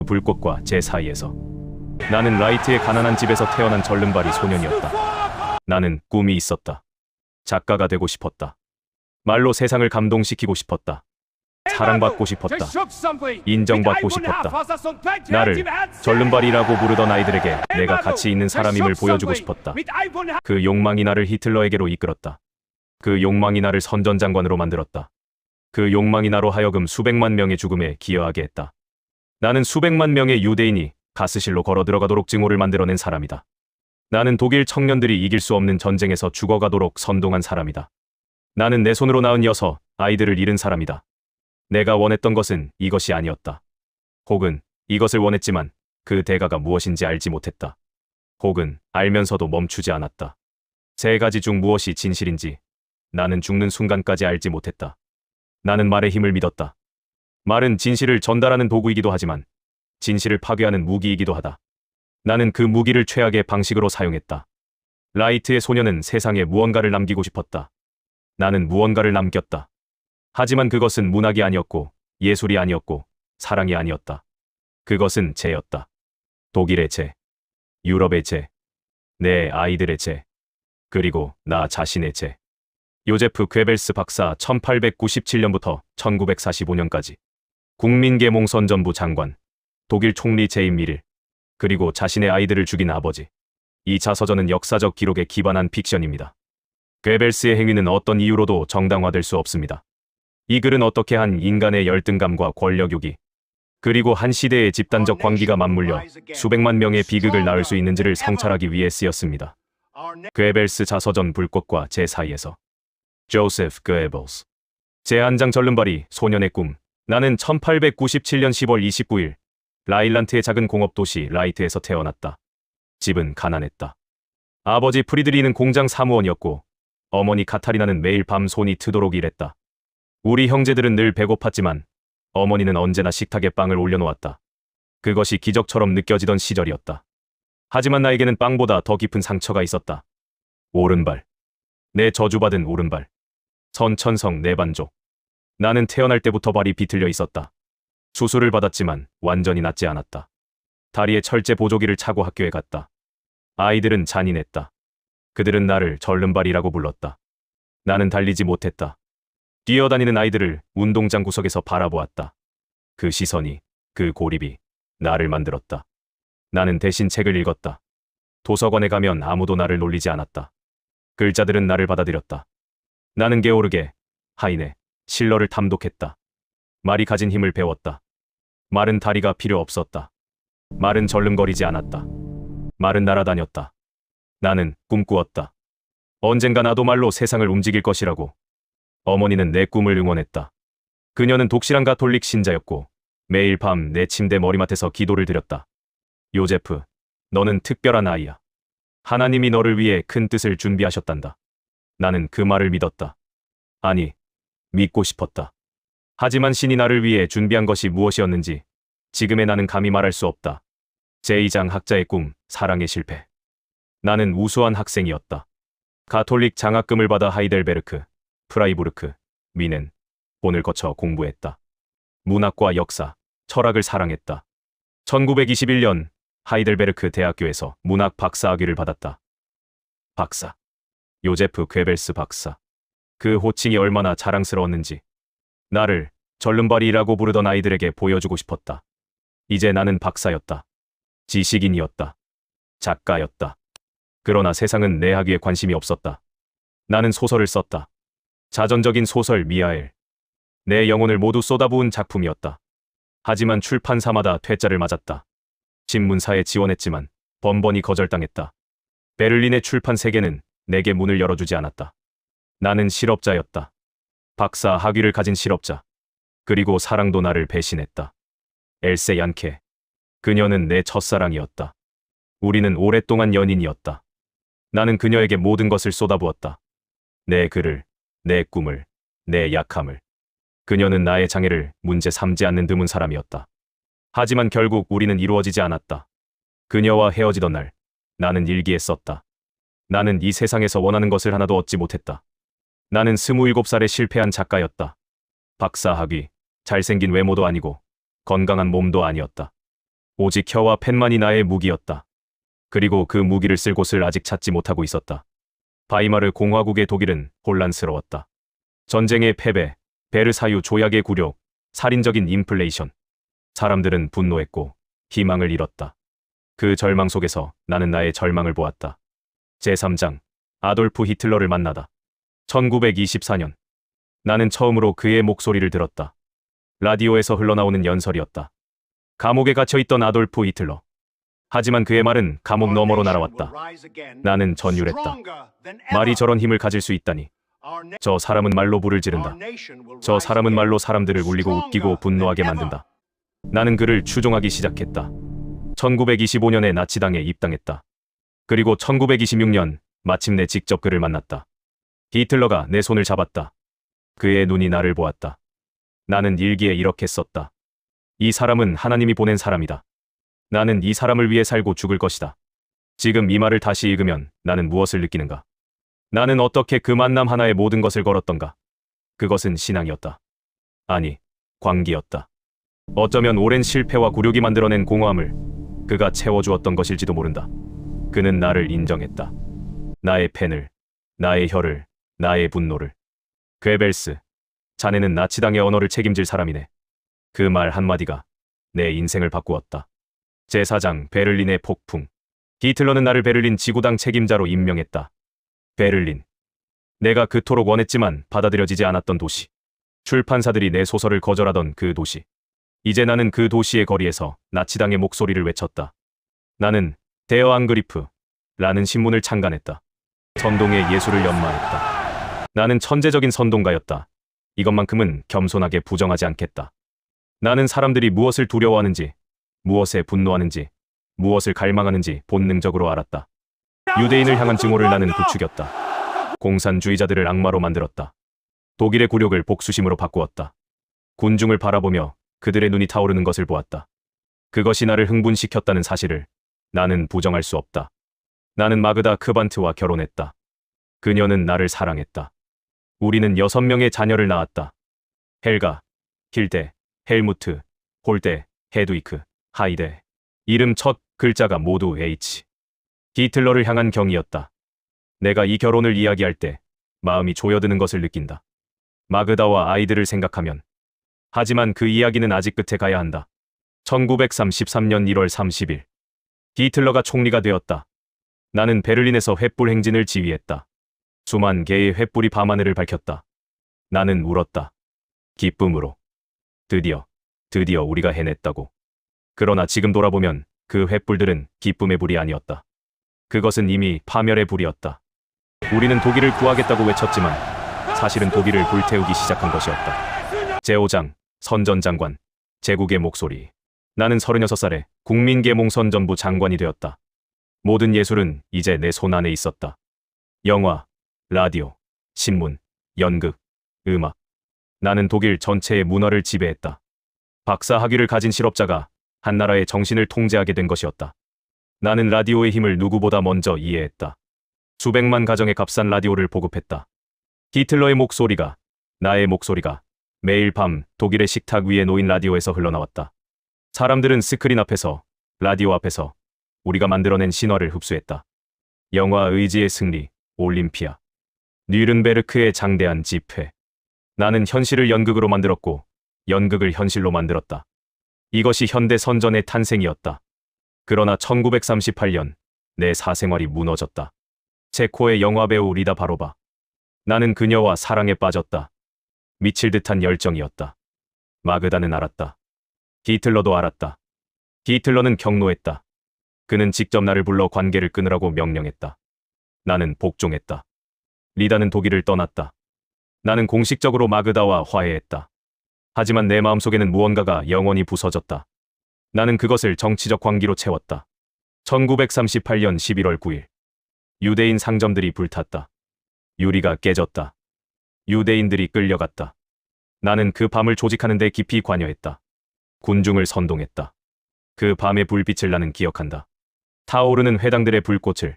불꽃과 재 사이에서 나는 라이트의 가난한 집에서 태어난 절름발이 소년이었다. 나는 꿈이 있었다. 작가가 되고 싶었다. 말로 세상을 감동시키고 싶었다. 사랑받고 싶었다. 인정받고 싶었다. 나를 절름발이라고 부르던 아이들에게 내가 가치 있는 사람임을 보여주고 싶었다. 그 욕망이 나를 히틀러에게로 이끌었다. 그 욕망이 나를 선전장관으로 만들었다. 그 욕망이 나로 하여금 수백만 명의 죽음에 기여하게 했다. 나는 수백만 명의 유대인이 가스실로 걸어 들어가도록 증오를 만들어낸 사람이다. 나는 독일 청년들이 이길 수 없는 전쟁에서 죽어가도록 선동한 사람이다. 나는 내 손으로 낳은 6 아이들을 잃은 사람이다. 내가 원했던 것은 이것이 아니었다. 혹은 이것을 원했지만 그 대가가 무엇인지 알지 못했다. 혹은 알면서도 멈추지 않았다. 3가지 중 무엇이 진실인지 나는 죽는 순간까지 알지 못했다. 나는 말의 힘을 믿었다. 말은 진실을 전달하는 도구이기도 하지만 진실을 파괴하는 무기이기도 하다. 나는 그 무기를 최악의 방식으로 사용했다. 라이트의 소녀는 세상에 무언가를 남기고 싶었다. 나는 무언가를 남겼다. 하지만 그것은 문학이 아니었고 예술이 아니었고 사랑이 아니었다. 그것은 죄였다. 독일의 죄, 유럽의 죄, 내 아이들의 죄, 그리고 나 자신의 죄. 요제프 괴벨스 박사 1897년부터 1945년까지 국민계몽선전부 장관, 독일 총리 재임 1일, 그리고 자신의 아이들을 죽인 아버지. 이 자서전은 역사적 기록에 기반한 픽션입니다. 괴벨스의 행위는 어떤 이유로도 정당화될 수 없습니다. 이 글은 어떻게 한 인간의 열등감과 권력욕이 그리고 한 시대의 집단적 광기가 맞물려 수백만 명의 비극을 낳을 수 있는지를 성찰하기 위해 쓰였습니다. 괴벨스 자서전 불꽃과 재 사이에서 조세프 괴벨스 제 한 장 절름발이 소년의 꿈. 나는 1897년 10월 29일 라일란트의 작은 공업도시 라이트에서 태어났다. 집은 가난했다. 아버지 프리드리는 공장 사무원이었고 어머니 카타리나는 매일 밤 손이 트도록 일했다. 우리 형제들은 늘 배고팠지만 어머니는 언제나 식탁에 빵을 올려놓았다. 그것이 기적처럼 느껴지던 시절이었다. 하지만 나에게는 빵보다 더 깊은 상처가 있었다. 오른발. 내 저주받은 오른발. 선천성 내반족. 나는 태어날 때부터 발이 비틀려 있었다. 수술을 받았지만 완전히 낫지 않았다. 다리에 철제 보조기를 차고 학교에 갔다. 아이들은 잔인했다. 그들은 나를 절름발이라고 불렀다. 나는 달리지 못했다. 뛰어다니는 아이들을 운동장 구석에서 바라보았다. 그 시선이, 그 고립이 나를 만들었다. 나는 대신 책을 읽었다. 도서관에 가면 아무도 나를 놀리지 않았다. 글자들은 나를 받아들였다. 나는 게오르게, 하이네, 실러를 탐독했다. 말이 가진 힘을 배웠다. 말은 다리가 필요 없었다. 말은 절름거리지 않았다. 말은 날아다녔다. 나는 꿈꾸었다. 언젠가 나도 말로 세상을 움직일 것이라고. 어머니는 내 꿈을 응원했다. 그녀는 독실한 가톨릭 신자였고 매일 밤 내 침대 머리맡에서 기도를 드렸다. 요제프, 너는 특별한 아이야. 하나님이 너를 위해 큰 뜻을 준비하셨단다. 나는 그 말을 믿었다. 아니, 믿고 싶었다. 하지만 신이 나를 위해 준비한 것이 무엇이었는지 지금의 나는 감히 말할 수 없다. 제2장 학자의 꿈, 사랑의 실패. 나는 우수한 학생이었다. 가톨릭 장학금을 받아 하이델베르크, 프라이부르크, 미넨, 본을 거쳐 공부했다. 문학과 역사, 철학을 사랑했다. 1921년 하이델베르크 대학교에서 문학 박사학위를 받았다. 박사. 요제프 괴벨스 박사. 그 호칭이 얼마나 자랑스러웠는지 나를 절름발이라고 부르던 아이들에게 보여주고 싶었다. 이제 나는 박사였다. 지식인이었다. 작가였다. 그러나 세상은 내 학위에 관심이 없었다. 나는 소설을 썼다. 자전적인 소설 미하엘. 내 영혼을 모두 쏟아부은 작품이었다. 하지만 출판사마다 퇴짜를 맞았다. 신문사에 지원했지만 번번이 거절당했다. 베를린의 출판 세계는 내게 문을 열어주지 않았다. 나는 실업자였다. 박사 학위를 가진 실업자. 그리고 사랑도 나를 배신했다. 엘세 얀케. 그녀는 내 첫사랑이었다. 우리는 오랫동안 연인이었다. 나는 그녀에게 모든 것을 쏟아부었다. 내 글을, 내 꿈을, 내 약함을. 그녀는 나의 장애를 문제 삼지 않는 드문 사람이었다. 하지만 결국 우리는 이루어지지 않았다. 그녀와 헤어지던 날, 나는 일기에 썼다. 나는 이 세상에서 원하는 것을 하나도 얻지 못했다. 나는 27살에 실패한 작가였다. 박사 학위, 잘생긴 외모도 아니고 건강한 몸도 아니었다. 오직 혀와 펜만이 나의 무기였다. 그리고 그 무기를 쓸 곳을 아직 찾지 못하고 있었다. 바이마르 공화국의 독일은 혼란스러웠다. 전쟁의 패배, 베르사유 조약의 굴욕, 살인적인 인플레이션. 사람들은 분노했고 희망을 잃었다. 그 절망 속에서 나는 나의 절망을 보았다. 제3장 아돌프 히틀러를 만나다. 1924년 나는 처음으로 그의 목소리를 들었다. 라디오에서 흘러나오는 연설이었다. 감옥에 갇혀있던 아돌프 히틀러. 하지만 그의 말은 감옥 너머로 날아왔다. 나는 전율했다. 말이 저런 힘을 가질 수 있다니. 저 사람은 말로 불을 지른다. 저 사람은 말로 사람들을 울리고 웃기고 분노하게 만든다. 나는 그를 추종하기 시작했다. 1925년에 나치당에 입당했다. 그리고 1926년 마침내 직접 그를 만났다. 히틀러가 내 손을 잡았다. 그의 눈이 나를 보았다. 나는 일기에 이렇게 썼다. 이 사람은 하나님이 보낸 사람이다. 나는 이 사람을 위해 살고 죽을 것이다. 지금 이 말을 다시 읽으면 나는 무엇을 느끼는가? 나는 어떻게 그 만남 하나에 모든 것을 걸었던가? 그것은 신앙이었다. 아니, 광기였다. 어쩌면 오랜 실패와 굴욕이 만들어낸 공허함을 그가 채워주었던 것일지도 모른다. 그는 나를 인정했다. 나의 펜을, 나의 혀를, 나의 분노를. 괴벨스, 자네는 나치당의 언어를 책임질 사람이네. 그 말 한마디가 내 인생을 바꾸었다. 제4장 베를린의 폭풍. 히틀러는 나를 베를린 지구당 책임자로 임명했다. 베를린. 내가 그토록 원했지만 받아들여지지 않았던 도시. 출판사들이 내 소설을 거절하던 그 도시. 이제 나는 그 도시의 거리에서 나치당의 목소리를 외쳤다. 나는 데어 앙그리프 라는 신문을 창간했다. 선동의 예술을 연마했다. 나는 천재적인 선동가였다. 이것만큼은 겸손하게 부정하지 않겠다. 나는 사람들이 무엇을 두려워하는지, 무엇에 분노하는지, 무엇을 갈망하는지 본능적으로 알았다. 유대인을 향한 증오를 나는 부추겼다. 공산주의자들을 악마로 만들었다. 독일의 굴욕을 복수심으로 바꾸었다. 군중을 바라보며 그들의 눈이 타오르는 것을 보았다. 그것이 나를 흥분시켰다는 사실을 나는 부정할 수 없다. 나는 마그다 크반트와 결혼했다. 그녀는 나를 사랑했다. 우리는 6명의 자녀를 낳았다. 헬가, 힐데, 헬무트, 홀데, 헤드위크, 하이데. 이름 첫 글자가 모두 H. 히틀러를 향한 경이었다. 내가 이 결혼을 이야기할 때 마음이 조여드는 것을 느낀다. 마그다와 아이들을 생각하면. 하지만 그 이야기는 아직 끝에 가야 한다. 1933년 1월 30일. 히틀러가 총리가 되었다. 나는 베를린에서 횃불 행진을 지휘했다. 수만 개의 횃불이 밤하늘을 밝혔다. 나는 울었다. 기쁨으로. 드디어 우리가 해냈다고. 그러나 지금 돌아보면 그 횃불들은 기쁨의 불이 아니었다. 그것은 이미 파멸의 불이었다. 우리는 독일을 구하겠다고 외쳤지만 사실은 독일을 불태우기 시작한 것이었다. 제5장 선전장관, 제국의 목소리. 나는 36살에 국민계몽선전부 장관이 되었다. 모든 예술은 이제 내 손 안에 있었다. 영화, 라디오, 신문, 연극, 음악. 나는 독일 전체의 문화를 지배했다. 박사 학위를 가진 실업자가 한 나라의 정신을 통제하게 된 것이었다. 나는 라디오의 힘을 누구보다 먼저 이해했다. 수백만 가정의 값싼 라디오를 보급했다. 히틀러의 목소리가, 나의 목소리가 매일 밤 독일의 식탁 위에 놓인 라디오에서 흘러나왔다. 사람들은 스크린 앞에서, 라디오 앞에서 우리가 만들어낸 신화를 흡수했다. 영화 의지의 승리, 올림피아, 뉘른베르크의 장대한 집회. 나는 현실을 연극으로 만들었고 연극을 현실로 만들었다. 이것이 현대 선전의 탄생이었다. 그러나 1938년 내 사생활이 무너졌다. 체코의 영화배우 리다 바로바. 나는 그녀와 사랑에 빠졌다. 미칠 듯한 열정이었다. 마그다는 알았다. 히틀러도 알았다. 히틀러는 경노했다. 그는 직접 나를 불러 관계를 끊으라고 명령했다. 나는 복종했다. 리다는 독일을 떠났다. 나는 공식적으로 마그다와 화해했다. 하지만 내 마음속에는 무언가가 영원히 부서졌다. 나는 그것을 정치적 광기로 채웠다. 1938년 11월 9일. 유대인 상점들이 불탔다. 유리가 깨졌다. 유대인들이 끌려갔다. 나는 그 밤을 조직하는 데 깊이 관여했다. 군중을 선동했다. 그 밤의 불빛을 나는 기억한다. 타오르는 회당들의 불꽃을.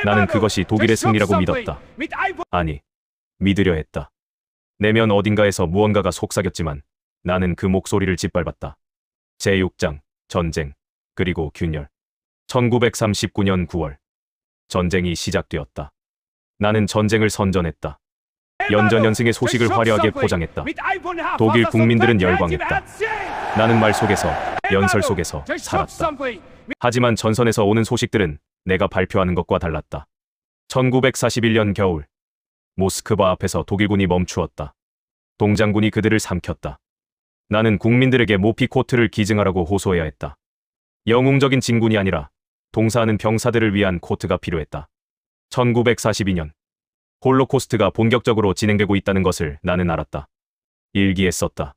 나는 그것이 독일의 승리라고 믿었다. 아니, 믿으려 했다. 내면 어딘가에서 무언가가 속삭였지만 나는 그 목소리를 짓밟았다. 제6장 전쟁. 그리고 균열. 1939년 9월. 전쟁이 시작되었다. 나는 전쟁을 선전했다. 연전연승의 소식을 화려하게 포장했다. 독일 국민들은 열광했다. 나는 말 속에서, 연설 속에서 살았다. 하지만 전선에서 오는 소식들은 내가 발표하는 것과 달랐다. 1941년 겨울. 모스크바 앞에서 독일군이 멈추었다. 동장군이 그들을 삼켰다. 나는 국민들에게 모피 코트를 기증하라고 호소해야 했다. 영웅적인 진군이 아니라 동사하는 병사들을 위한 코트가 필요했다. 1942년. 홀로코스트가 본격적으로 진행되고 있다는 것을 나는 알았다. 일기에 썼다.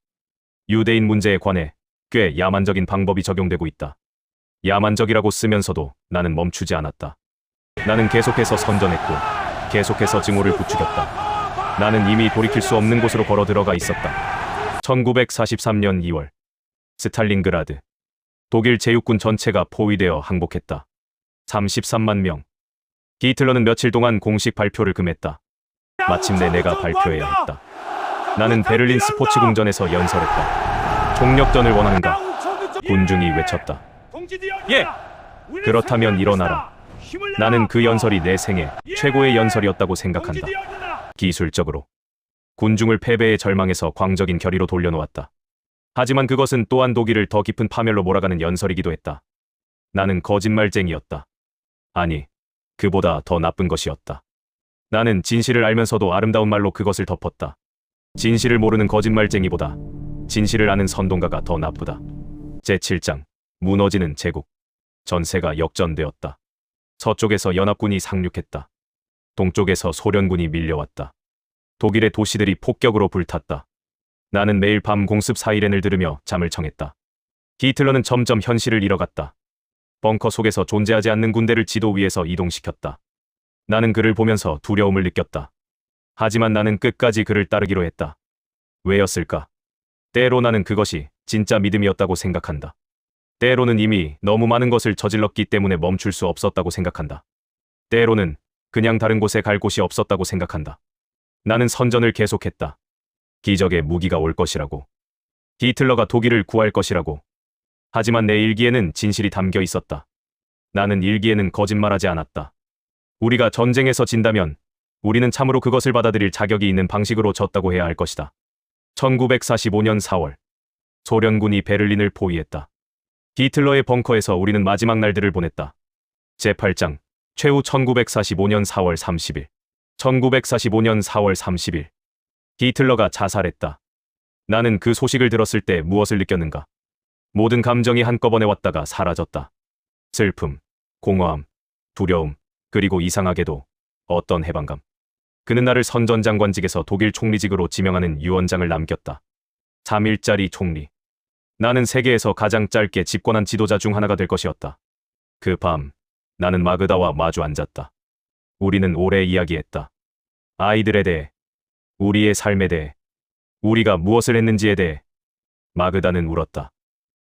유대인 문제에 관해 꽤 야만적인 방법이 적용되고 있다. 야만적이라고 쓰면서도 나는 멈추지 않았다. 나는 계속해서 선전했고 계속해서 증오를 부추겼다. 나는 이미 돌이킬 수 없는 곳으로 걸어 들어가 있었다. 1943년 2월. 스탈린그라드. 독일 제육군 전체가 포위되어 항복했다. 33만 명. 히틀러는 며칠 동안 공식 발표를 금했다. 마침내 내가 발표해야 했다. 나는 베를린 스포츠 궁전에서 연설했다. 총력전을 원하는가? 군중이 외쳤다. 예! 그렇다면 일어나라. 나는 그 연설이 내 생애 최고의 연설이었다고 생각한다. 기술적으로 군중을 패배의 절망에서 광적인 결의로 돌려놓았다. 하지만 그것은 또한 독일을 더 깊은 파멸로 몰아가는 연설이기도 했다. 나는 거짓말쟁이였다. 아니, 그보다 더 나쁜 것이었다. 나는 진실을 알면서도 아름다운 말로 그것을 덮었다. 진실을 모르는 거짓말쟁이보다 진실을 아는 선동가가 더 나쁘다. 제7장. 무너지는 제국. 전세가 역전되었다. 서쪽에서 연합군이 상륙했다. 동쪽에서 소련군이 밀려왔다. 독일의 도시들이 폭격으로 불탔다. 나는 매일 밤 공습 사이렌을 들으며 잠을 청했다. 히틀러는 점점 현실을 잃어갔다. 벙커 속에서 존재하지 않는 군대를 지도 위에서 이동시켰다. 나는 그를 보면서 두려움을 느꼈다. 하지만 나는 끝까지 그를 따르기로 했다. 왜였을까? 때로 나는 그것이 진짜 믿음이었다고 생각한다. 때로는 이미 너무 많은 것을 저질렀기 때문에 멈출 수 없었다고 생각한다. 때로는 그냥 다른 곳에 갈 곳이 없었다고 생각한다. 나는 선전을 계속했다. 기적의 무기가 올 것이라고. 히틀러가 독일을 구할 것이라고. 하지만 내 일기에는 진실이 담겨 있었다. 나는 일기에는 거짓말하지 않았다. 우리가 전쟁에서 진다면 우리는 참으로 그것을 받아들일 자격이 있는 방식으로 졌다고 해야 할 것이다. 1945년 4월. 소련군이 베를린을 포위했다. 히틀러의 벙커에서 우리는 마지막 날들을 보냈다. 제8장. 최후 1945년 4월 30일. 1945년 4월 30일. 히틀러가 자살했다. 나는 그 소식을 들었을 때 무엇을 느꼈는가? 모든 감정이 한꺼번에 왔다가 사라졌다. 슬픔, 공허함, 두려움, 그리고 이상하게도 어떤 해방감. 그는 나를 선전장관직에서 독일 총리직으로 지명하는 유언장을 남겼다. 3일짜리 총리. 나는 세계에서 가장 짧게 집권한 지도자 중 하나가 될 것이었다. 그 밤, 나는 마그다와 마주 앉았다. 우리는 오래 이야기했다. 아이들에 대해, 우리의 삶에 대해, 우리가 무엇을 했는지에 대해. 마그다는 울었다.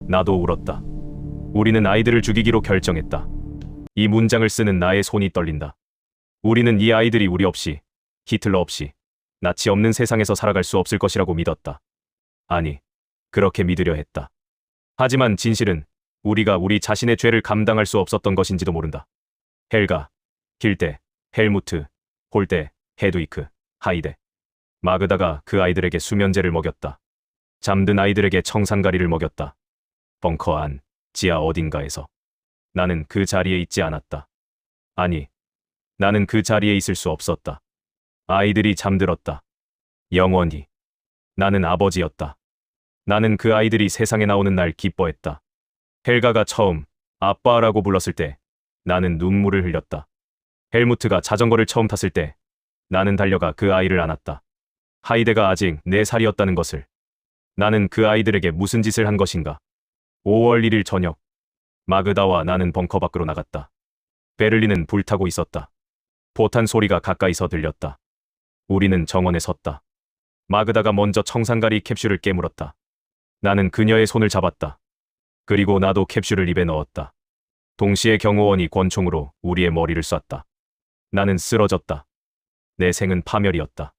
나도 울었다. 우리는 아이들을 죽이기로 결정했다. 이 문장을 쓰는 나의 손이 떨린다. 우리는 이 아이들이 우리 없이, 히틀러 없이, 나치 없는 세상에서 살아갈 수 없을 것이라고 믿었다. 아니, 그렇게 믿으려 했다. 하지만 진실은 우리가 우리 자신의 죄를 감당할 수 없었던 것인지도 모른다. 헬가, 길데, 헬무트, 홀데, 헤드위크, 하이데. 마그다가 그 아이들에게 수면제를 먹였다. 잠든 아이들에게 청산가리를 먹였다. 벙커 안, 지하 어딘가에서. 나는 그 자리에 있지 않았다. 아니, 나는 그 자리에 있을 수 없었다. 아이들이 잠들었다. 영원히. 나는 아버지였다. 나는 그 아이들이 세상에 나오는 날 기뻐했다. 헬가가 처음 아빠라고 불렀을 때 나는 눈물을 흘렸다. 헬무트가 자전거를 처음 탔을 때 나는 달려가 그 아이를 안았다. 하이데가 아직 4살이었다는 것을. 나는 그 아이들에게 무슨 짓을 한 것인가. 5월 1일 저녁. 마그다와 나는 벙커 밖으로 나갔다. 베를린은 불타고 있었다. 포탄 소리가 가까이서 들렸다. 우리는 정원에 섰다. 마그다가 먼저 청산가리 캡슐을 깨물었다. 나는 그녀의 손을 잡았다. 그리고 나도 캡슐을 입에 넣었다. 동시에 경호원이 권총으로 우리의 머리를 쐈다. 나는 쓰러졌다. 내 생은 파멸이었다.